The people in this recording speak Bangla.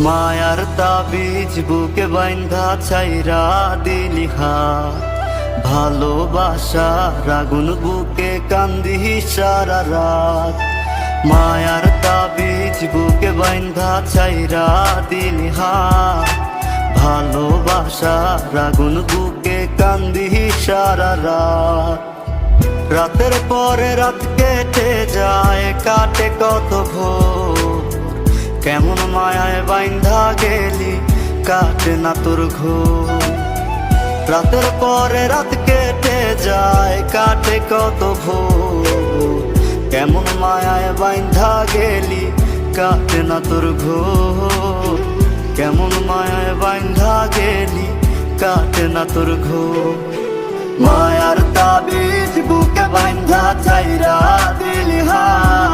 মায়ার তাবিজ বুকে বাইন্ধা ছাইরা দিলি হাত, ভালোবাসার আগুন বুকে কান্দি সারা রাত। মায়ার তাবিজ বুকে বাইন্ধা ছাইরা দিলি হাত, ভালোবাসার আগুন বুকে কান্দি সারা রাত। রাতের পরে রাত কেটে যায়, কাটে কত ভোর, কেমন মায়ায় বাইন্ধা গেলি কাটে না তোর ঘোর। রাতের পরে রাত কেটে যায়, কাটে কত ভোর, কেমন মায়ায় বাইন্ধা গেলি কাটে না তোর ঘোর। কেমন মায়ায় বাইন্ধা গেলি কাটে না তোর ঘোর। মায়ার তাবিজ বুকে বাইন্ধা ছাইরা দিলি হাত।